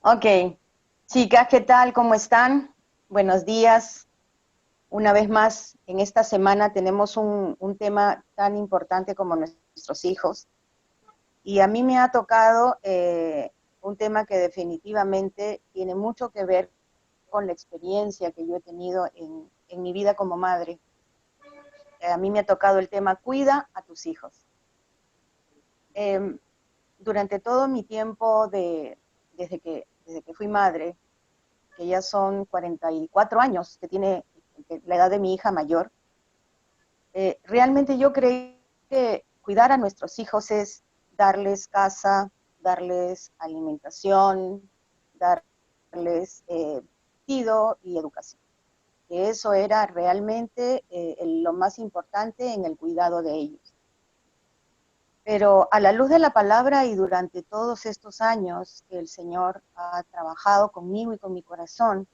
Ok, chicas, ¿qué tal? ¿Cómo están? Buenos días. Una vez más, en esta semana tenemos un tema tan importante como nuestros hijos. Y a mí me ha tocado un tema que definitivamente tiene mucho que ver con la experiencia que yo he tenido en mi vida como madre. A mí me ha tocado el tema cuida a tus hijos. Eh, Durante todo mi tiempo desde que fui madre, que ya son 44 años, que tiene la edad de mi hija mayor, realmente yo creí que cuidar a nuestros hijos es darles casa, darles alimentación, darles vestido y educación. Que eso era realmente lo más importante en el cuidado de ellos. Pero a la luz de la palabra y durante todos estos años que el Señor ha trabajado conmigo y con mi corazón,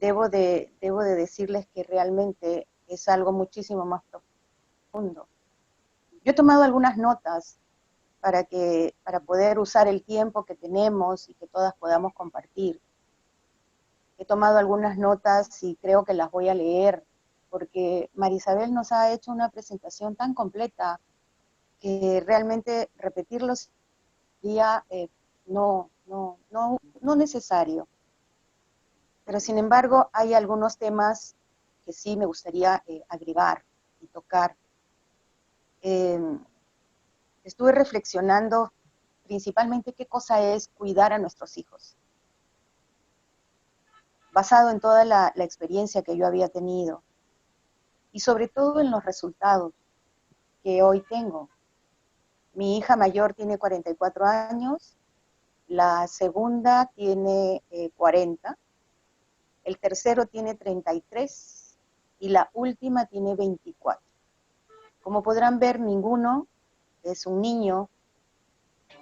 debo de decirles que realmente es algo muchísimo más profundo. Yo he tomado algunas notas para poder usar el tiempo que tenemos y que todas podamos compartir. He tomado algunas notas y creo que las voy a leer, porque Marisabel nos ha hecho una presentación tan completa que realmente repetirlos sería no necesario. Pero sin embargo, hay algunos temas que sí me gustaría agregar y tocar. Eh, Estuve reflexionando principalmente qué cosa es cuidar a nuestros hijos, basado en toda la experiencia que yo había tenido y sobre todo en los resultados que hoy tengo. Mi hija mayor tiene 44 años, la segunda tiene 40, el tercero tiene 33 y la última tiene 24. Como podrán ver, ninguno es un niño,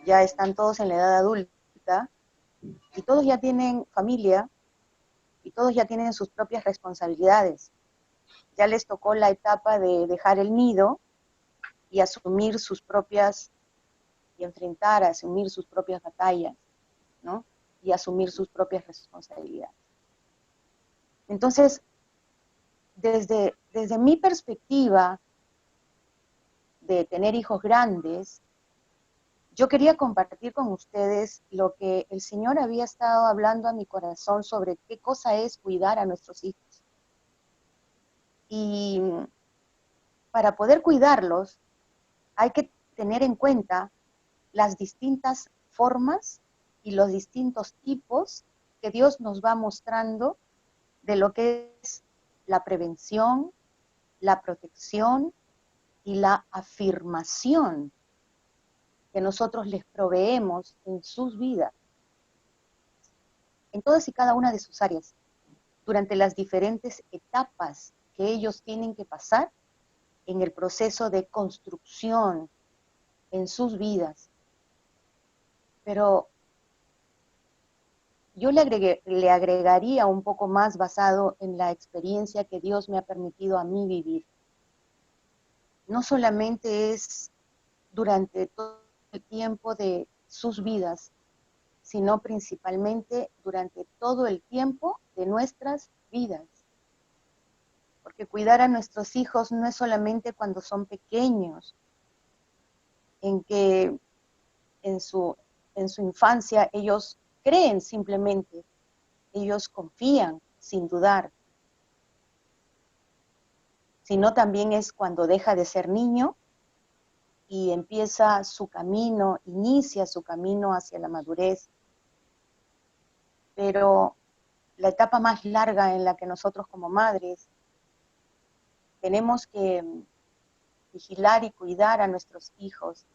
ya están todos en la edad adulta y todos ya tienen familia y todos ya tienen sus propias responsabilidades. Ya les tocó la etapa de dejar el nido y asumir sus propias, y enfrentar, asumir sus propias batallas, ¿no? Y asumir sus propias responsabilidades. Entonces, desde mi perspectiva de tener hijos grandes, yo quería compartir con ustedes lo que el Señor había estado hablando a mi corazón sobre qué cosa es cuidar a nuestros hijos. Y para poder cuidarlos, hay que tener en cuenta las distintas formas y los distintos tipos que Dios nos va mostrando de lo que es la prevención, la protección y la afirmación que nosotros les proveemos en sus vidas, en todas y cada una de sus áreas, durante las diferentes etapas que ellos tienen que pasar en el proceso de construcción en sus vidas. Pero yo le agregaría un poco más basado en la experiencia que Dios me ha permitido a mí vivir. No solamente es durante todo el tiempo de sus vidas, sino principalmente durante todo el tiempo de nuestras vidas. Porque cuidar a nuestros hijos no es solamente cuando son pequeños, en que en su, en su infancia ellos creen simplemente, ellos confían sin dudar, sino también es cuando deja de ser niño y empieza su camino, inicia su camino hacia la madurez. Pero la etapa más larga en la que nosotros como madres tenemos que vigilar y cuidar a nuestros hijos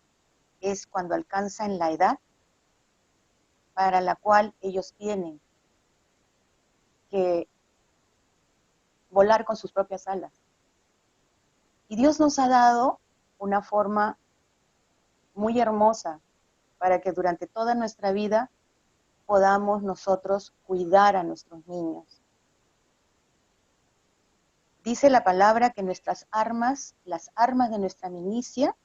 es cuando alcanzan la edad para la cual ellos tienen que volar con sus propias alas. Y Dios nos ha dado una forma muy hermosa para que durante toda nuestra vida podamos nosotros cuidar a nuestros niños. Dice la palabra que nuestras armas, las armas de nuestra milicia,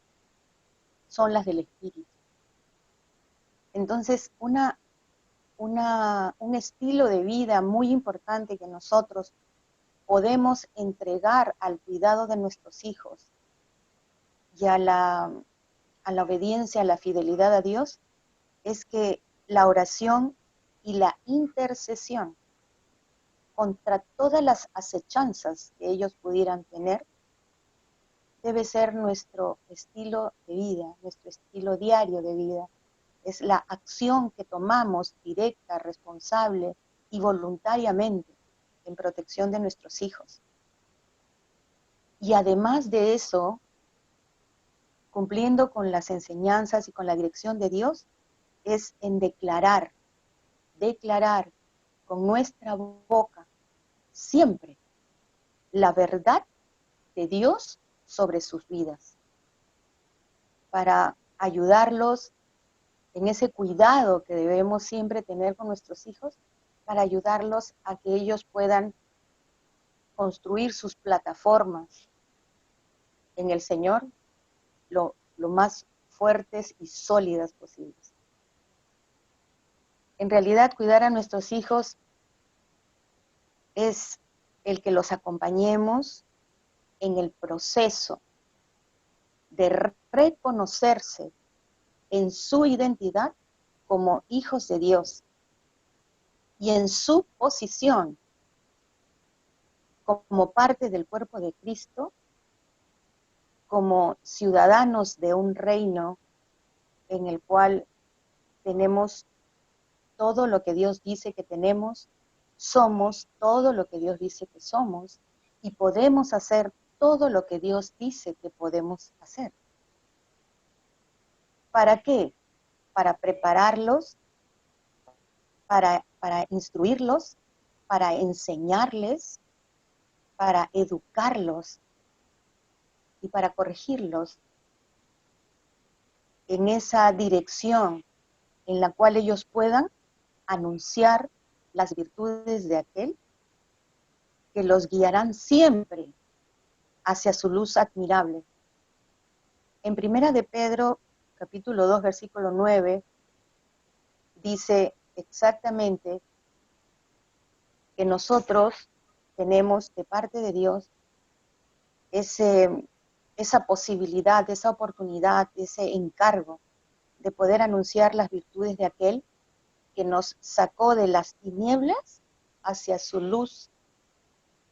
son las del Espíritu. Entonces, un estilo de vida muy importante que nosotros podemos entregar al cuidado de nuestros hijos y a la obediencia, a la fidelidad a Dios, es que la oración y la intercesión contra todas las acechanzas que ellos pudieran tener debe ser nuestro estilo de vida, nuestro estilo diario de vida. Es la acción que tomamos directa, responsable y voluntariamente en protección de nuestros hijos. Y además de eso, cumpliendo con las enseñanzas y con la dirección de Dios, es en declarar con nuestra boca siempre la verdad de Dios sobre sus vidas, para ayudarlos en ese cuidado que debemos siempre tener con nuestros hijos, para ayudarlos a que ellos puedan construir sus plataformas en el Señor lo más fuertes y sólidas posibles. En realidad, cuidar a nuestros hijos es el que los acompañemos en el proceso de reconocerse en su identidad como hijos de Dios y en su posición como parte del cuerpo de Cristo, como ciudadanos de un reino en el cual tenemos todo lo que Dios dice que tenemos, somos todo lo que Dios dice que somos y podemos hacer todo lo que Dios dice que podemos hacer. ¿Para qué? Para prepararlos, para instruirlos, para enseñarles, para educarlos y para corregirlos en esa dirección en la cual ellos puedan anunciar las virtudes de aquel que los guiarán siempre hacia su luz admirable. En Primera de Pedro, capítulo 2, versículo 9, dice exactamente que nosotros tenemos de parte de Dios esa posibilidad, esa oportunidad, ese encargo de poder anunciar las virtudes de aquel que nos sacó de las tinieblas hacia su luz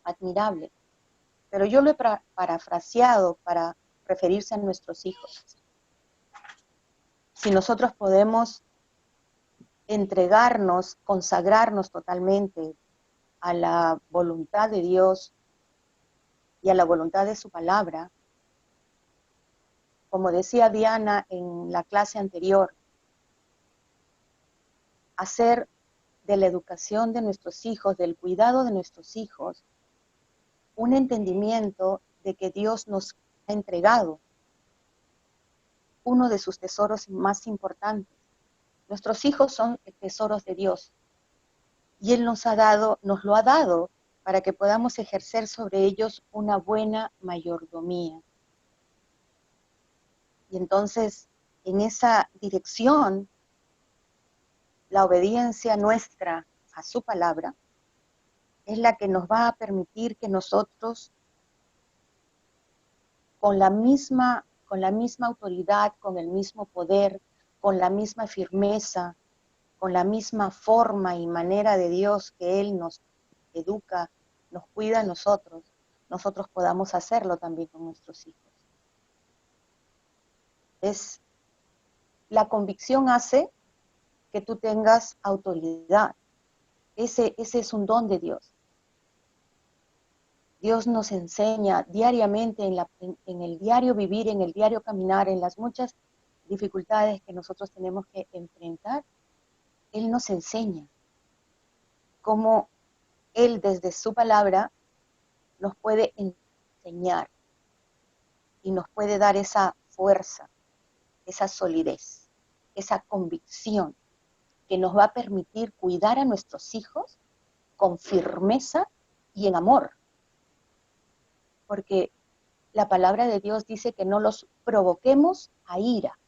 admirable. Pero yo lo he parafraseado para referirse a nuestros hijos. Si nosotros podemos entregarnos, consagrarnos totalmente a la voluntad de Dios y a la voluntad de su palabra, como decía Diana en la clase anterior, hacer de la educación de nuestros hijos, del cuidado de nuestros hijos, un entendimiento de que Dios nos ha entregado uno de sus tesoros más importantes. Nuestros hijos son tesoros de Dios y Él nos lo ha dado para que podamos ejercer sobre ellos una buena mayordomía. Y entonces, en esa dirección, la obediencia nuestra a su palabra es la que nos va a permitir que nosotros, con la misma autoridad, con el mismo poder, con la misma firmeza, con la misma forma y manera de Dios que Él nos educa, nos cuida a nosotros podamos hacerlo también con nuestros hijos. La convicción hace que tú tengas autoridad. Ese es un don de Dios. Dios nos enseña diariamente en el diario vivir, en el diario caminar, en las muchas dificultades que nosotros tenemos que enfrentar. Él nos enseña cómo Él desde su palabra nos puede enseñar y nos puede dar esa fuerza, esa solidez, esa convicción que nos va a permitir cuidar a nuestros hijos con firmeza y en amor. Porque la palabra de Dios dice que no los provoquemos a ira.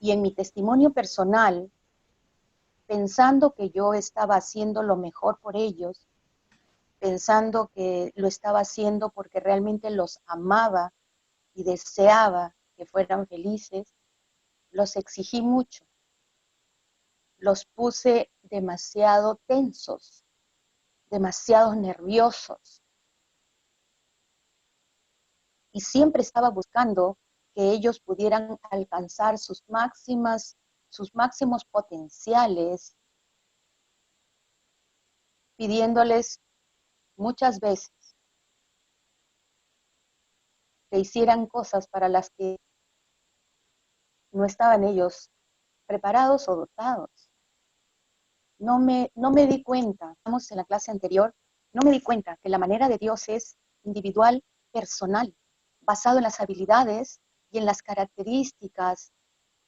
Y en mi testimonio personal, pensando que yo estaba haciendo lo mejor por ellos, pensando que lo estaba haciendo porque realmente los amaba y deseaba que fueran felices, los exigí mucho, los puse demasiado tensos, demasiado nerviosos, y siempre estaba buscando que ellos pudieran alcanzar sus máximos potenciales, pidiéndoles muchas veces que hicieran cosas para las que no estaban ellos preparados o dotados. No me di cuenta, estamos en la clase anterior, no me di cuenta que la manera de Dios es individual, personal, basado en las habilidades y en las características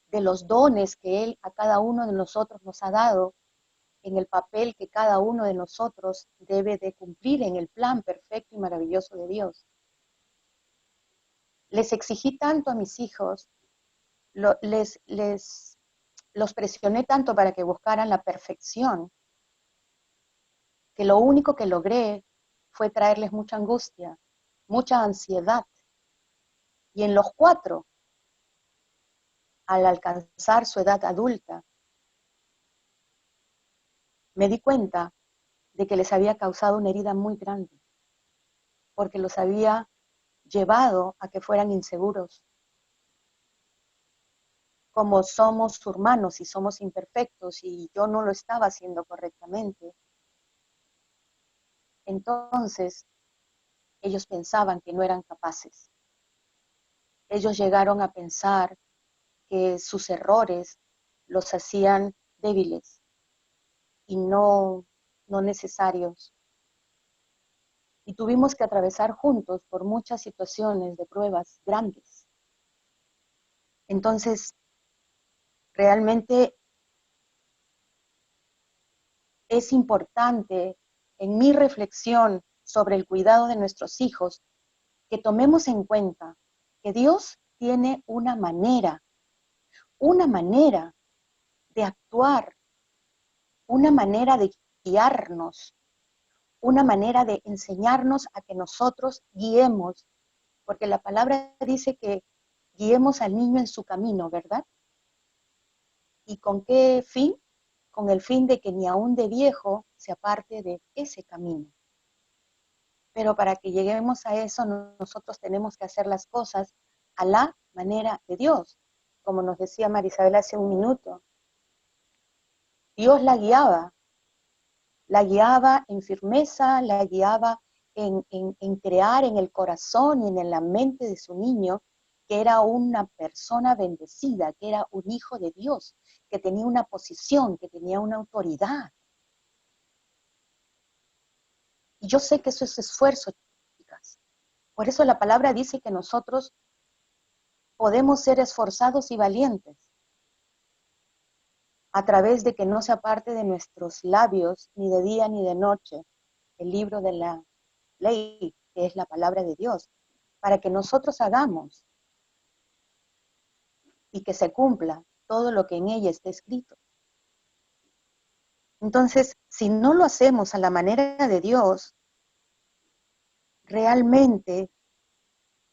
de los dones que Él a cada uno de nosotros nos ha dado, en el papel que cada uno de nosotros debe de cumplir en el plan perfecto y maravilloso de Dios. Les exigí tanto a mis hijos, los presioné tanto para que buscaran la perfección, que lo único que logré fue traerles mucha angustia, mucha ansiedad. Y en los 4, al alcanzar su edad adulta, me di cuenta de que les había causado una herida muy grande, porque los había llevado a que fueran inseguros. Como somos humanos y somos imperfectos y yo no lo estaba haciendo correctamente, entonces ellos pensaban que no eran capaces. Ellos llegaron a pensar que sus errores los hacían débiles y no necesarios. Y tuvimos que atravesar juntos por muchas situaciones de pruebas grandes. Entonces, realmente es importante en mi reflexión sobre el cuidado de nuestros hijos que tomemos en cuenta que Dios tiene una manera de actuar, una manera de guiarnos, una manera de enseñarnos a que nosotros guiemos, porque la palabra dice que guiemos al niño en su camino, ¿verdad? ¿Y con qué fin? Con el fin de que ni aún de viejo se aparte de ese camino. Pero para que lleguemos a eso, nosotros tenemos que hacer las cosas a la manera de Dios. Como nos decía Marisabel hace un minuto, Dios la guiaba en firmeza, la guiaba en crear en el corazón y en la mente de su niño que era una persona bendecida, que era un hijo de Dios, que tenía una posición, que tenía una autoridad. Y yo sé que eso es esfuerzo, chicas. Por eso la palabra dice que nosotros podemos ser esforzados y valientes a través de que no se aparte de nuestros labios, ni de día ni de noche, el libro de la ley, que es la palabra de Dios, para que nosotros hagamos y que se cumpla todo lo que en ella está escrito. Entonces, si no lo hacemos a la manera de Dios, realmente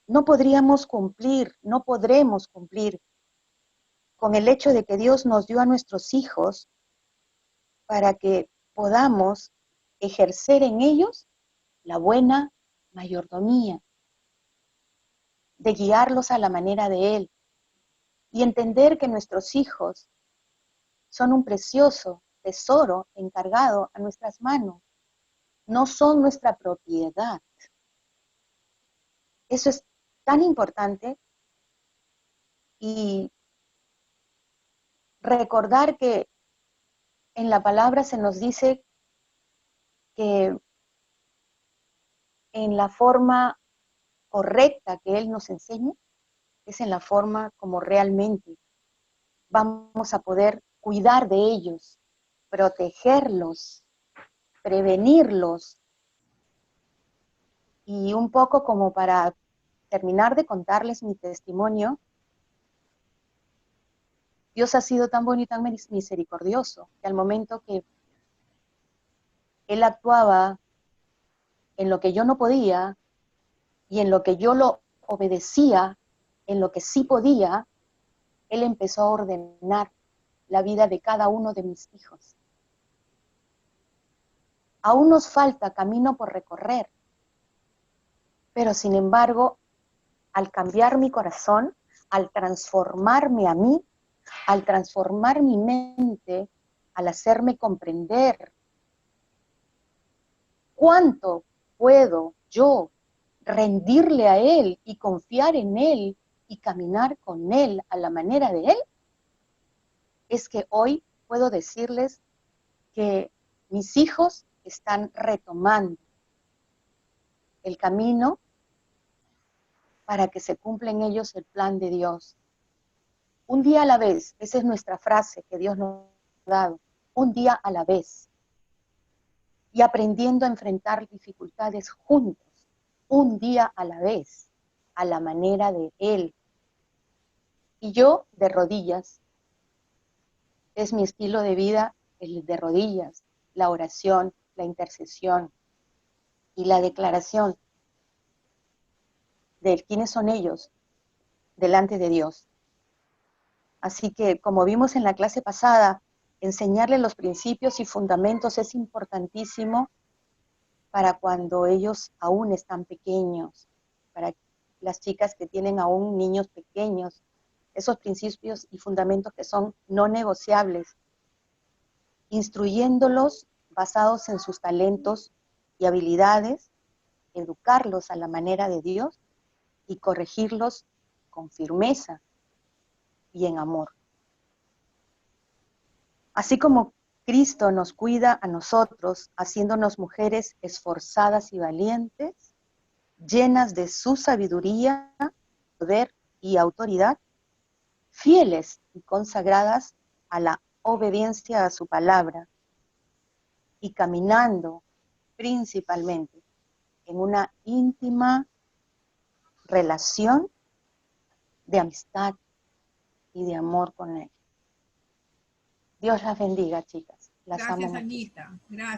no podremos cumplir con el hecho de que Dios nos dio a nuestros hijos para que podamos ejercer en ellos la buena mayordomía, de guiarlos a la manera de Él y entender que nuestros hijos son un precioso tesoro encargado a nuestras manos, no son nuestra propiedad. Eso es tan importante y recordar que en la palabra se nos dice que en la forma correcta que Él nos enseña, es en la forma como realmente vamos a poder cuidar de ellos, protegerlos, prevenirlos. Y un poco como para terminar de contarles mi testimonio, Dios ha sido tan bueno y tan misericordioso que al momento que Él actuaba en lo que yo no podía y en lo que yo lo obedecía, en lo que sí podía, Él empezó a ordenar la vida de cada uno de mis hijos. Aún nos falta camino por recorrer, pero sin embargo, al cambiar mi corazón, al transformarme a mí, al transformar mi mente, al hacerme comprender cuánto puedo yo rendirle a Él y confiar en Él y caminar con Él a la manera de Él, es que hoy puedo decirles que mis hijos están retomando el camino para que se cumpla en ellos el plan de Dios. Un día a la vez, esa es nuestra frase que Dios nos ha dado, un día a la vez. Y aprendiendo a enfrentar dificultades juntos, un día a la vez, a la manera de Él. Y yo de rodillas, es mi estilo de vida, el de rodillas, la oración, la intercesión y la declaración de quiénes son ellos delante de Dios. Así que, como vimos en la clase pasada, enseñarles los principios y fundamentos es importantísimo para cuando ellos aún están pequeños, para las chicas que tienen aún niños pequeños, esos principios y fundamentos que son no negociables, instruyéndolos basados en sus talentos y habilidades, educarlos a la manera de Dios y corregirlos con firmeza y en amor. Así como Cristo nos cuida a nosotros, haciéndonos mujeres esforzadas y valientes, llenas de su sabiduría, poder y autoridad, fieles y consagradas a la obediencia a su palabra y caminando principalmente en una íntima relación de amistad y de amor con Él. Dios las bendiga, chicas. Las amo muchísimo. Gracias, Anita. Gracias.